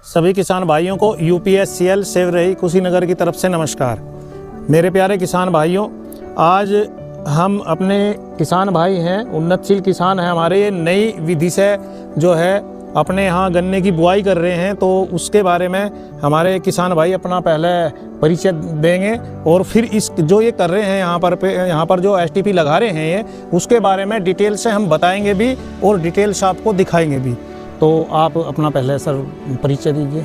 सभी किसान भाइयों को UPSCL सेवरही कुशीनगर की तरफ से नमस्कार। मेरे प्यारे किसान भाइयों, आज हम अपने किसान भाई हैं, उन्नतशील किसान हैं हमारे, ये नई विधि से जो है अपने यहाँ गन्ने की बुआई कर रहे हैं। तो उसके बारे में हमारे किसान भाई अपना पहले परिचय देंगे और फिर इस जो ये कर रहे हैं यहाँ पर जो STP लगा रहे हैं ये उसके बारे में डिटेल से हम बताएंगे भी और डिटेल्स आपको दिखाएंगे भी। तो आप अपना पहले सर परिचय दीजिए।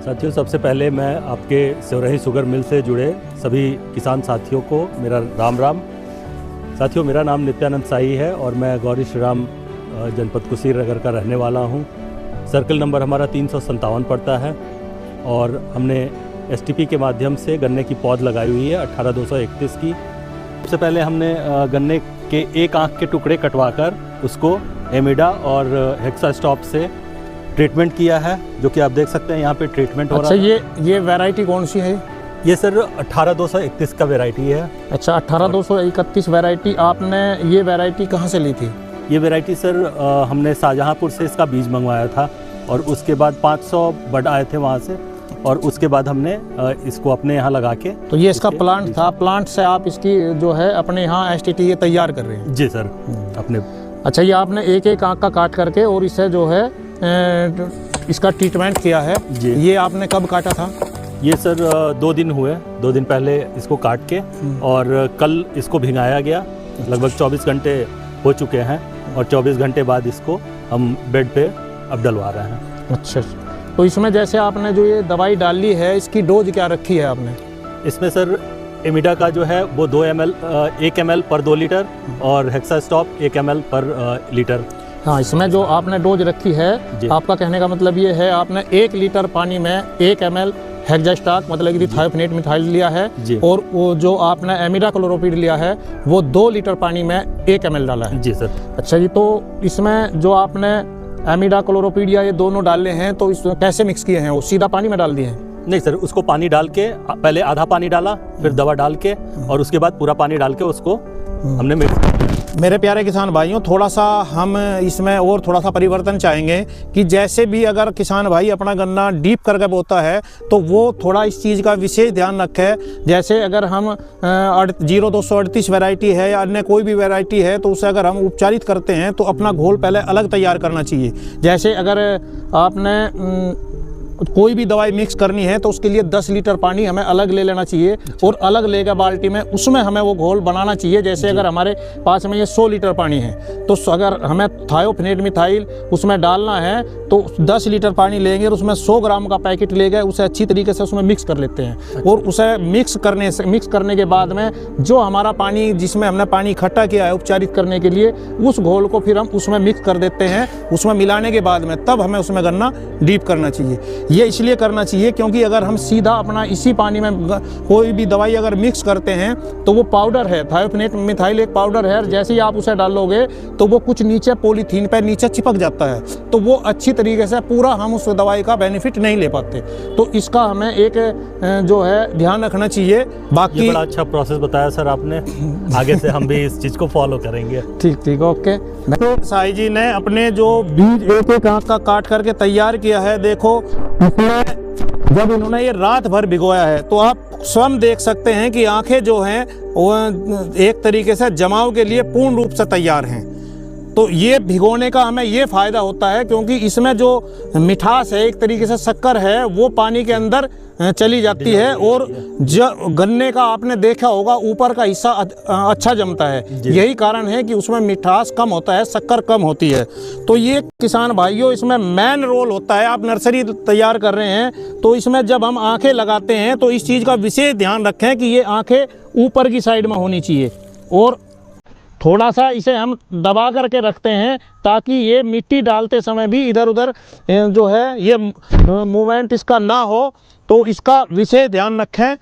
साथियों, सबसे पहले मैं आपके सेवरही शुगर मिल से जुड़े सभी किसान साथियों को मेरा राम राम। साथियों, मेरा नाम नित्यानंद साई है और मैं गौरी श्री राम जनपद कुशीनगर का रहने वाला हूं। सर्कल नंबर हमारा 357 पड़ता है और हमने STP के माध्यम से गन्ने की पौध लगाई हुई है 18231 की। सबसे पहले हमने गन्ने के एक आंख के टुकड़े कटवाकर उसको एमिडा और हेक्सास्टॉप से ट्रीटमेंट किया है, जो कि आप देख सकते हैं यहाँ पे ट्रीटमेंट हो रहा है। अच्छा, ये वैरायटी कौन सी है? ये सर 18231 का वैरायटी है। अच्छा, 18231 वैरायटी। आपने ये वैरायटी कहाँ से ली थी? ये वैरायटी सर हमने शाहजहाँपुर से इसका बीज मंगवाया था और उसके बाद 500 बड आए थे वहाँ से और उसके बाद हमने इसको अपने यहाँ लगा के। तो ये इसका प्लांट था, प्लांट से आप इसकी जो है अपने यहाँ STT ये तैयार कर रहे हैं? जी सर, अपने। अच्छा, ये आपने एक एक आँख का काट करके और इसे जो है इसका ट्रीटमेंट किया है जी। ये आपने कब काटा था? ये सर 2 दिन हुए, 2 दिन पहले इसको काट के और कल इसको भिंगाया गया। लगभग 24 घंटे हो चुके हैं और 24 घंटे बाद इसको हम बेड पे अब डलवा रहे हैं। अच्छा, तो इसमें जैसे आपने जो ये दवाई डाली है इसकी डोज क्या रखी है आपने? इसमें सर एमिडा का जो है वो 2 ml 1 ml पर 2 लीटर और हेक्सास्टॉप 1 ml पर लीटर। हाँ, इसमें जो आपने डोज रखी है, आपका कहने का मतलब ये है आपने 1 लीटर पानी में 1 ml हेक्सास्टॉप मतलब कि थायोफेनेट मिथाइल लिया है और वो जो आपने एमिडा क्लोरोपिड लिया है वो 2 लीटर पानी में 1 ml डाला है। जी सर। अच्छा जी, तो इसमें जो आपने एमिडा क्लोरोपिड या ये दोनों डाले हैं तो इसमें कैसे मिक्स किए हैं? वो सीधा पानी में डाल दिए हैं? नहीं सर, उसको पानी डाल के पहले आधा पानी डाला, फिर दवा डाल के और उसके बाद पूरा पानी डाल के उसको हमने मिक्स किया। मेरे प्यारे किसान भाइयों, थोड़ा सा हम इसमें और थोड़ा सा परिवर्तन चाहेंगे कि जैसे भी अगर किसान भाई अपना गन्ना डीप करके बोता है तो वो थोड़ा इस चीज़ का विशेष ध्यान रखे। जैसे अगर हम 0238 वैरायटी है या अन्य कोई भी वैरायटी है तो उसे अगर हम उपचारित करते हैं तो अपना घोल पहले अलग तैयार करना चाहिए। जैसे अगर आपने कोई भी दवाई मिक्स करनी है तो उसके लिए 10 लीटर पानी हमें अलग ले लेना चाहिए और अलग लेकर बाल्टी में उसमें हमें वो घोल बनाना चाहिए। जैसे अगर हमारे पास में ये 100 लीटर पानी है तो अगर हमें थायोफेनेट मिथाइल उसमें डालना है तो 10 लीटर पानी लेंगे और उसमें 100 ग्राम का पैकेट ले गए, उसे अच्छी तरीके से उसमें मिक्स कर लेते हैं और उसे मिक्स करने के बाद में जो हमारा पानी जिसमें हमने पानी इकट्ठा किया है उपचारित करने के लिए, उस घोल को फिर हम उसमें मिक्स कर देते हैं। उसमें मिलाने के बाद में तब हमें उसमें गन्ना डीप करना चाहिए। ये इसलिए करना चाहिए क्योंकि अगर हम सीधा अपना इसी पानी में कोई भी दवाई अगर मिक्स करते हैं तो वो पाउडर है, थायोफेनेट मिथाइल एक पाउडर है, जैसे ही आप उसे डालोगे तो वो कुछ नीचे पॉलीथीन पे नीचे चिपक जाता है, तो वो अच्छी तरीके से पूरा हम उस दवाई का बेनिफिट नहीं ले पाते। तो इसका हमें एक जो है ध्यान रखना चाहिए। बाकी बड़ा अच्छा प्रोसेस बताया सर आपने, आगे से हम भी इस चीज़ को फॉलो करेंगे। ठीक, ओके। तो साई जी ने अपने जो बीज एक एक आंख का काट करके तैयार किया है, देखो जब इन्होंने ये रात भर भिगोया है तो आप स्वयं देख सकते हैं कि आंखें जो हैं वो एक तरीके से जमाव के लिए पूर्ण रूप से तैयार हैं। तो ये भिगोने का हमें ये फ़ायदा होता है क्योंकि इसमें जो मिठास है, एक तरीके से शक्कर है, वो पानी के अंदर चली जाती है और जो गन्ने का आपने देखा होगा ऊपर का हिस्सा अच्छा जमता है। यही कारण है कि उसमें मिठास कम होता है, शक्कर कम होती है। तो ये किसान भाइयों इसमें मेन रोल होता है। आप नर्सरी तैयार कर रहे हैं तो इसमें जब हम आंखें लगाते हैं तो इस चीज़ का विशेष ध्यान रखें कि ये आंखें ऊपर की साइड में होनी चाहिए और थोड़ा सा इसे हम दबा करके रखते हैं ताकि ये मिट्टी डालते समय भी इधर उधर जो है ये मूवमेंट इसका ना हो, तो इसका विशेष ध्यान रखें।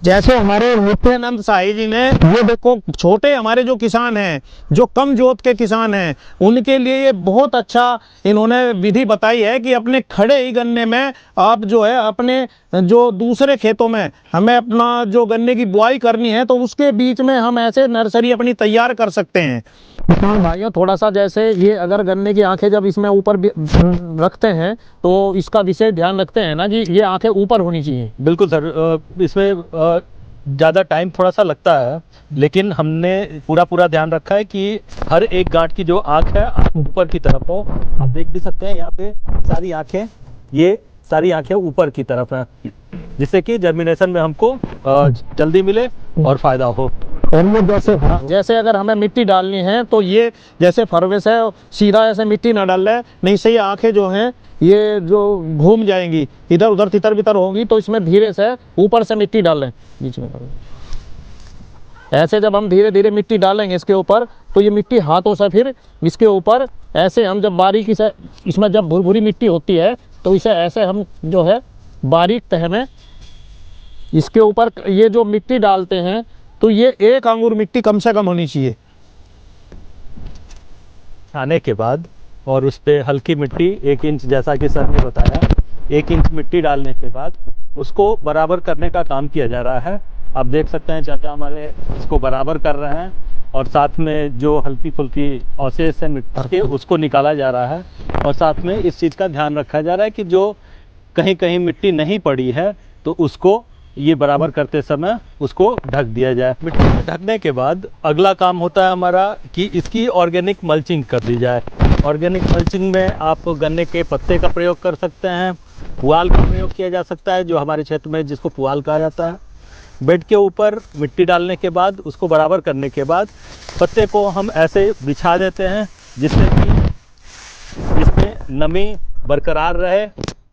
जैसे हमारे नित्यानंद साई जी ने, ये देखो छोटे हमारे जो किसान हैं, जो कम जोत के किसान हैं, उनके लिए ये बहुत अच्छा इन्होंने विधि बताई है कि अपने खड़े ही गन्ने में आप जो है अपने जो दूसरे खेतों में हमें अपना जो गन्ने की बुआई करनी है तो उसके बीच में हम ऐसे नर्सरी अपनी तैयार कर सकते हैं। किसान भाइयों, थोड़ा सा जैसे ये अगर गन्ने की आंखें जब इसमें ऊपर रखते हैं तो इसका विशेष ध्यान रखते हैं ना जी, ये आंखें ऊपर होनी चाहिए। बिल्कुल सर, इसमें ज़्यादा टाइम थोड़ा सा लगता है, लेकिन हमने पूरा ध्यान रखा है कि हर एक गांठ की जो आँख है ऊपर की तरफ हो। आप देख भी सकते हैं यहाँ पे सारी आँखें, ये सारी आँखें ऊपर की तरफ हैं, जिससे कि जर्मिनेशन में हमको जल्दी मिले और फ़ायदा हो। और वो जैसे अगर हमें मिट्टी डालनी है तो ये जैसे फरवे से सीधा ऐसे मिट्टी ना डाल रहे, नहीं से ये आँखें जो हैं ये जो घूम जाएंगी, इधर उधर तितर बितर होगी, तो इसमें धीरे से ऊपर से मिट्टी डाल लें बीच में। ऐसे जब हम धीरे धीरे मिट्टी डालेंगे इसके ऊपर तो ये मिट्टी हाथों से फिर इसके ऊपर ऐसे हम जब बारीकी से, इसमें जब भुरभुरी मिट्टी होती है तो इसे ऐसे हम जो है बारीक तह में इसके ऊपर ये जो मिट्टी डालते हैं तो ये 1 अंगूर मिट्टी कम से कम होनी चाहिए आने के बाद, और उस पर हल्की मिट्टी 1 इंच, जैसा कि सर ने बताया 1 इंच मिट्टी डालने के बाद उसको बराबर करने का काम किया जा रहा है। आप देख सकते हैं चाचा हमारे इसको बराबर कर रहे हैं, और साथ में जो हल्की फुल्की अवशेष है मिट्टी के उसको निकाला जा रहा है, और साथ में इस चीज़ का ध्यान रखा जा रहा है कि जो कहीं कहीं मिट्टी नहीं पड़ी है तो उसको ये बराबर करते समय उसको ढक दिया जाए। मिट्टी में ढकने के बाद अगला काम होता है हमारा कि इसकी ऑर्गेनिक मल्चिंग कर दी जाए। ऑर्गेनिक मल्चिंग में आप गन्ने के पत्ते का प्रयोग कर सकते हैं, पुआल का प्रयोग किया जा सकता है, जो हमारे क्षेत्र में जिसको पुआल कहा जाता है। बेड के ऊपर मिट्टी डालने के बाद उसको बराबर करने के बाद पत्ते को हम ऐसे बिछा देते हैं जिससे कि इसमें नमी बरकरार रहे।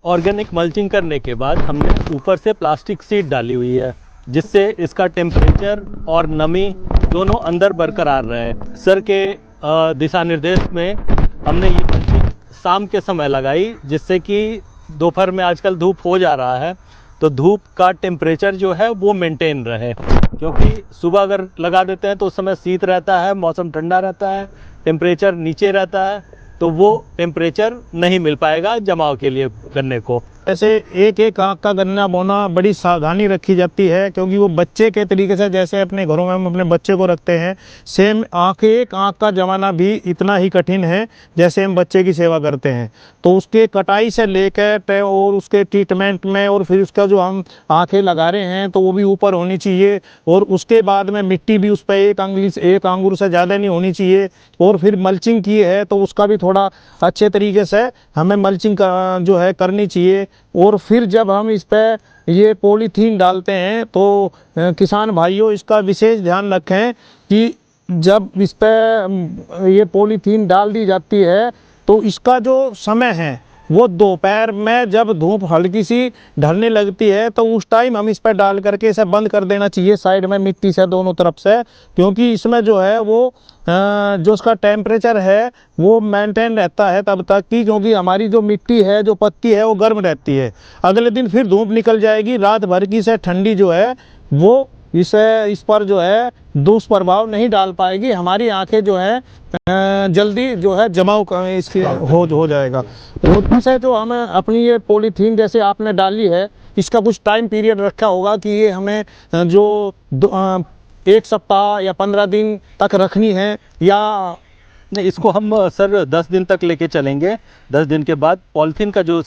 ऑर्गेनिक मल्चिंग करने के बाद हमने ऊपर से प्लास्टिक शीट डाली हुई है, जिससे इसका टेम्परेचर और नमी दोनों अंदर बरकरार रहे। सर के दिशा निर्देश में हमने ये मल्चिंग शाम के समय लगाई, जिससे कि दोपहर में आजकल धूप हो जा रहा है तो धूप का टेम्परेचर जो है वो मेंटेन रहे, क्योंकि सुबह अगर लगा देते हैं तो उस समय शीत रहता है, मौसम ठंडा रहता है, टेम्परेचर नीचे रहता है, तो वो टेम्परेचर नहीं मिल पाएगा जमाव के लिए गन्ने को। ऐसे एक एक आँख का गन्ना बोना बड़ी सावधानी रखी जाती है, क्योंकि वो बच्चे के तरीके से जैसे अपने घरों में हम अपने बच्चे को रखते हैं, सेम एक आँख का जमाना भी इतना ही कठिन है जैसे हम बच्चे की सेवा करते हैं। तो उसके कटाई से लेकर और उसके ट्रीटमेंट में, और फिर उसका जो हम आँखें लगा रहे हैं तो वो भी ऊपर होनी चाहिए, और उसके बाद में मिट्टी भी उस पर 1 अंगूर से ज़्यादा नहीं होनी चाहिए। और फिर मल्चिंग की है तो उसका भी थोड़ा अच्छे तरीके से हमें मल्चिंग जो है करनी चाहिए। और फिर जब हम इस पर ये पॉलीथीन डालते हैं तो किसान भाइयों इसका विशेष ध्यान रखें कि जब इस पर ये पॉलीथीन डाल दी जाती है तो इसका जो समय है वो दोपहर में जब धूप हल्की सी ढलने लगती है तो उस टाइम हम इस पर डाल करके इसे बंद कर देना चाहिए साइड में मिट्टी से दोनों तरफ से, क्योंकि इसमें जो है वो जो उसका टेम्परेचर है वो मेंटेन रहता है तब तक कि, क्योंकि हमारी जो मिट्टी है जो पत्ती है वो गर्म रहती है। अगले दिन फिर धूप निकल जाएगी, रात भर की से ठंडी जो है वो इस पर जो है दुष्प्रभाव नहीं डाल पाएगी। हमारी आंखें जो है जल्दी जो है जमाव इसकी हो जाएगा। और से जो हम अपनी ये पॉलीथीन जैसे आपने डाली है, इसका कुछ टाइम पीरियड रखा होगा कि ये हमें जो 1 सप्ताह या 15 दिन तक रखनी है, या नहीं, इसको हम सर 10 दिन तक लेके चलेंगे। 10 दिन के बाद पॉलीथीन का जो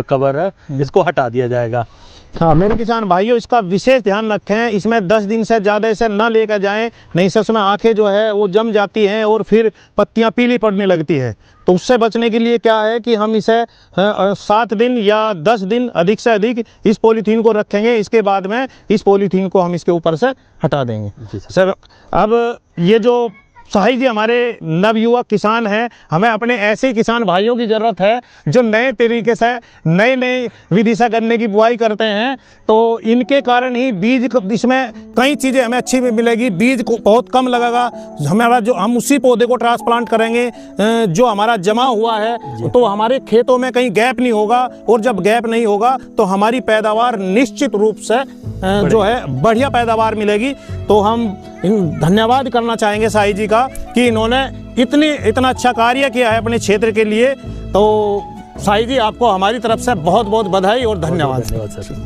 कवर है इसको हटा दिया जाएगा। हाँ मेरे किसान भाइयों, इसका विशेष ध्यान रखें, इसमें 10 दिन से ज़्यादा इसे ना लेकर जाएं, नहीं से उसमें आँखें जो है वो जम जाती हैं और फिर पत्तियां पीली पड़ने लगती है। तो उससे बचने के लिए क्या है कि हम इसे 7 दिन या 10 दिन अधिक से अधिक इस पॉलीथीन को रखेंगे। इसके बाद में इस पॉलीथीन को हम इसके ऊपर से हटा देंगे। सर अब ये जो साहिल जी हमारे नवयुवक किसान हैं, हमें अपने ऐसे किसान भाइयों की ज़रूरत है जो नए तरीके से नए विधि से गन्ने की बुआई करते हैं। तो इनके कारण ही बीज इसमें कई चीज़ें हमें अच्छी मिलेगी, बीज को बहुत कम लगेगा हमारा, जो हम उसी पौधे को ट्रांसप्लांट करेंगे जो हमारा जमा हुआ है, तो हमारे खेतों में कहीं गैप नहीं होगा, और जब गैप नहीं होगा तो हमारी पैदावार निश्चित रूप से जो है बढ़िया पैदावार मिलेगी। तो हम धन्यवाद करना चाहेंगे साहिल जी का कि इन्होंने इतना अच्छा कार्य किया है अपने क्षेत्र के लिए। तो साहिल जी आपको हमारी तरफ से बहुत बहुत बधाई और धन्यवाद। धन्यवाद सर।